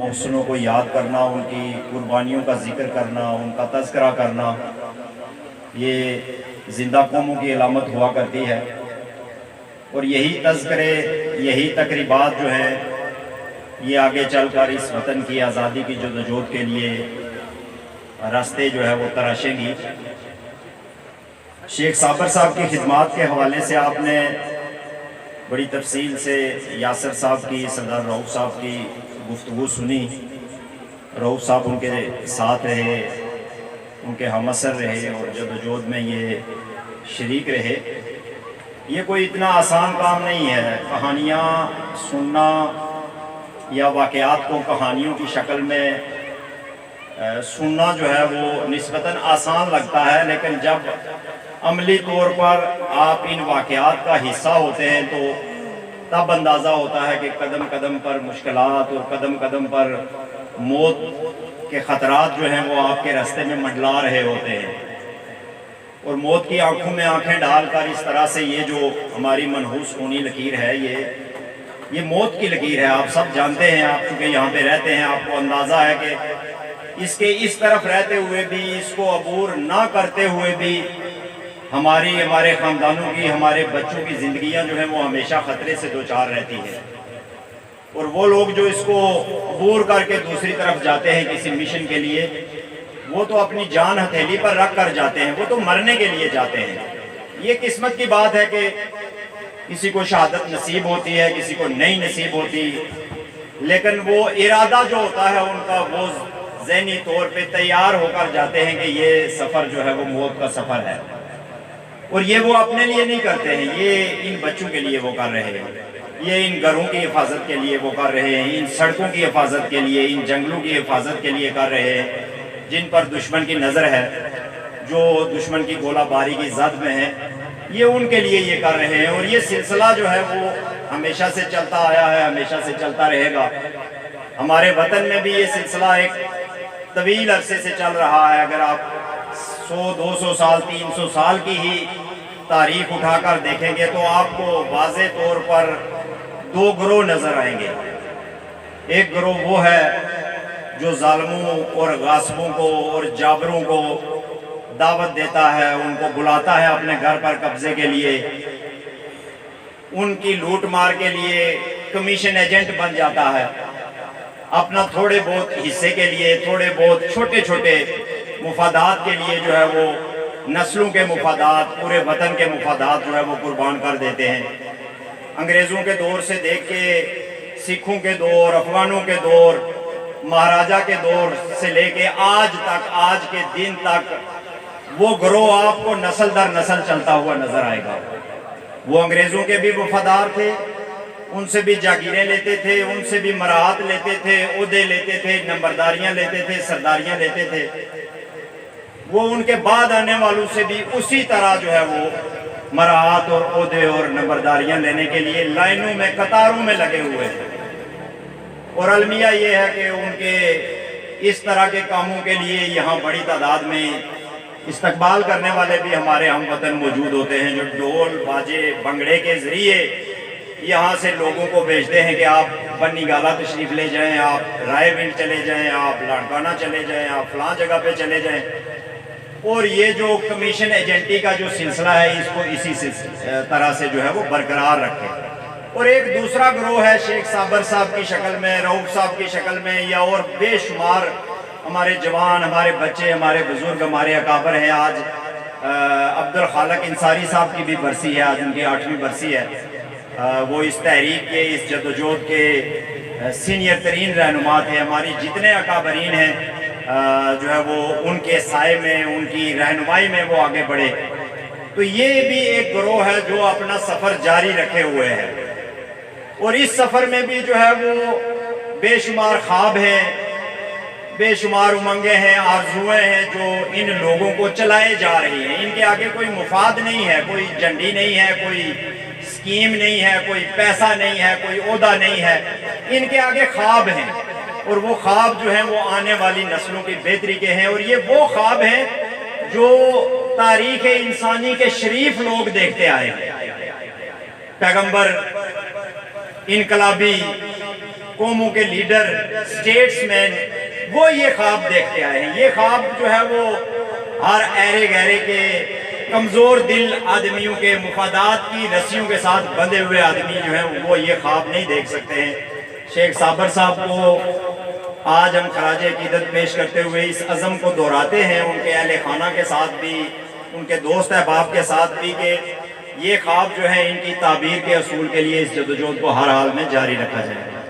محسنوں کو یاد کرنا، ان کی قربانیوں کا ذکر کرنا، ان کا تذکرہ کرنا، یہ زندہ قوموں کی علامت ہوا کرتی ہے۔ اور یہی تذکرے، یہی تقریبات جو ہیں یہ آگے چل کر اس وطن کی آزادی کی جدوجہد کے لیے راستے جو ہے وہ تراشیں گی۔ شیخ صابر صاحب کی خدمات کے حوالے سے آپ نے بڑی تفصیل سے یاسر صاحب کی، سردار رؤوف صاحب کی گفتگو سنی۔ رؤوف صاحب ان کے ساتھ رہے، ان کے ہم اثر رہے اور جدوجہد میں یہ شریک رہے۔ یہ کوئی اتنا آسان کام نہیں ہے۔ کہانیاں سننا یا واقعات کو کہانیوں کی شکل میں سننا جو ہے وہ نسبتاً آسان لگتا ہے، لیکن جب عملی طور پر آپ ان واقعات کا حصہ ہوتے ہیں تو تب اندازہ ہوتا ہے کہ قدم قدم پر مشکلات اور قدم قدم پر موت کے خطرات جو ہیں وہ آپ کے راستے میں منڈلا رہے ہوتے ہیں۔ اور موت کی آنکھوں میں آنکھیں ڈال کر اس طرح سے یہ جو ہماری منحوس خونی لکیر ہے، یہ موت کی لکیر ہے۔ آپ سب جانتے ہیں، آپ چونکہ یہاں پہ رہتے ہیں، آپ کو اندازہ ہے کہ اس کے اس طرف رہتے ہوئے بھی، اس کو عبور نہ کرتے ہوئے بھی ہمارے خاندانوں کی، ہمارے بچوں کی زندگیاں جو ہیں وہ ہمیشہ خطرے سے دوچار رہتی ہیں۔ اور وہ لوگ جو اس کو عبور کر کے دوسری طرف جاتے ہیں کسی مشن کے لیے، وہ تو اپنی جان ہتھیلی پر رکھ کر جاتے ہیں، وہ تو مرنے کے لیے جاتے ہیں۔ یہ قسمت کی بات ہے کہ کسی کو شہادت نصیب ہوتی ہے، کسی کو نہیں نصیب ہوتی، لیکن وہ ارادہ جو ہوتا ہے ان کا، وہ ذہنی طور پہ تیار ہو کر جاتے ہیں کہ یہ سفر جو ہے وہ موت کا سفر ہے۔ اور یہ وہ اپنے لیے نہیں کرتے ہیں، یہ ان بچوں کے لیے وہ کر رہے ہیں، یہ ان گھروں کی حفاظت کے لیے وہ کر رہے ہیں، ان سڑکوں کی حفاظت کے لیے، ان جنگلوں کی حفاظت کے لیے کر رہے ہیں جن پر دشمن کی نظر ہے، جو دشمن کی گولہ باری کی زد میں ہے، یہ ان کے لیے یہ کر رہے ہیں۔ اور یہ سلسلہ جو ہے وہ ہمیشہ سے چلتا آیا ہے، ہمیشہ سے چلتا رہے گا۔ ہمارے وطن میں بھی یہ سلسلہ ایک طویل عرصے سے چل رہا ہے۔ اگر آپ 100 200 سال 300 سال کی ہی تاریخ اٹھا کر دیکھیں گے تو آپ کو واضح طور پر دو گروہ نظر آئیں گے۔ ایک گروہ وہ ہے جو ظالموں اور غاصبوں کو اور جابروں کو دعوت دیتا ہے، ان کو بلاتا ہے اپنے گھر پر قبضے کے لیے، ان کی لوٹ مار کے لیے کمیشن ایجنٹ بن جاتا ہے، اپنا تھوڑے بہت حصے کے لیے، تھوڑے بہت چھوٹے چھوٹے مفادات کے لیے جو ہے وہ نسلوں کے مفادات، پورے وطن کے مفادات جو ہے وہ قربان کر دیتے ہیں۔ انگریزوں کے دور سے دیکھ کے سکھوں کے دور، افغانوں کے دور، مہاراجہ کے دور سے لے کے آج تک، آج کے دن تک وہ گروہ آپ کو نسل در نسل چلتا ہوا نظر آئے گا۔ وہ انگریزوں کے بھی وفادار تھے، ان سے بھی جاگیریں لیتے تھے، ان سے بھی مراعات لیتے تھے، عہدے لیتے تھے، نمبرداریاں لیتے تھے، سرداریاں لیتے تھے۔ وہ ان کے بعد آنے والوں سے بھی اسی طرح جو ہے وہ مراعات اور عہدے اور نمبرداریاں لینے کے لیے لائنوں میں، قطاروں میں لگے ہوئے ہیں۔ اور المیہ یہ ہے کہ ان کے اس طرح کے کاموں کے لیے یہاں بڑی تعداد میں استقبال کرنے والے بھی ہمارے ہم وطن موجود ہوتے ہیں، جو ڈھول باجے بنگڑے کے ذریعے یہاں سے لوگوں کو بھیجتے ہیں کہ آپ بنی گالا تشریف لے جائیں، آپ رائے ونڈ چلے جائیں، آپ لاڑکانہ چلے جائیں، آپ فلاں جگہ پہ چلے جائیں۔ اور یہ جو کمیشن ایجنٹی کا جو سلسلہ ہے، اس کو اسی طرح سے جو ہے وہ برقرار رکھے۔ اور ایک دوسرا گروہ ہے شیخ صابر صاحب کی شکل میں، رؤوف صاحب کی شکل میں، یا اور بے شمار ہمارے جوان، ہمارے بچے، ہمارے بزرگ، ہمارے اکابر ہیں۔ آج عبدالخالق انصاری صاحب کی بھی برسی ہے، آج ان کی 8ویں برسی ہے۔ وہ اس تحریک کے، اس جدوجہد کے سینئر ترین رہنما تھے۔ ہماری جتنے اکابرین ہیں جو ہے وہ ان کے سائے میں، ان کی رہنمائی میں وہ آگے بڑھے۔ تو یہ بھی ایک گروہ ہے جو اپنا سفر جاری رکھے ہوئے ہے، اور اس سفر میں بھی جو ہے وہ بے شمار خواب ہیں، بے شمار امنگیں ہیں، آرزویں ہیں جو ان لوگوں کو چلائے جا رہی ہیں۔ ان کے آگے کوئی مفاد نہیں ہے، کوئی جھنڈی نہیں ہے، کوئی سکیم نہیں ہے، کوئی پیسہ نہیں ہے، کوئی عہدہ نہیں ہے۔ ان کے آگے خواب ہیں، اور وہ خواب جو ہیں وہ آنے والی نسلوں کی بہتری کے ہیں۔ اور یہ وہ خواب ہیں جو تاریخ انسانی کے شریف لوگ دیکھتے آئے ہیں۔ پیغمبر، انقلابی، قوموں کے لیڈر، سٹیٹس مین، وہ یہ خواب دیکھتے آئے ہیں۔ یہ خواب جو ہے وہ ہر ایرے گہرے کے کمزور دل آدمیوں کے مفادات کی رسیوں کے ساتھ بندھے ہوئے آدمی جو ہیں وہ یہ خواب نہیں دیکھ سکتے ہیں۔ شیخ صابر صاحب کو آج ہم خراج عقیدت پیش کرتے ہوئے اس عزم کو دہراتے ہیں، ان کے اہل خانہ کے ساتھ بھی، ان کے دوست احباب کے ساتھ بھی، کہ یہ خواب جو ہے ان کی تعبیر کے اصول کے لیے اس جدوجہد کو ہر حال میں جاری رکھا جائے۔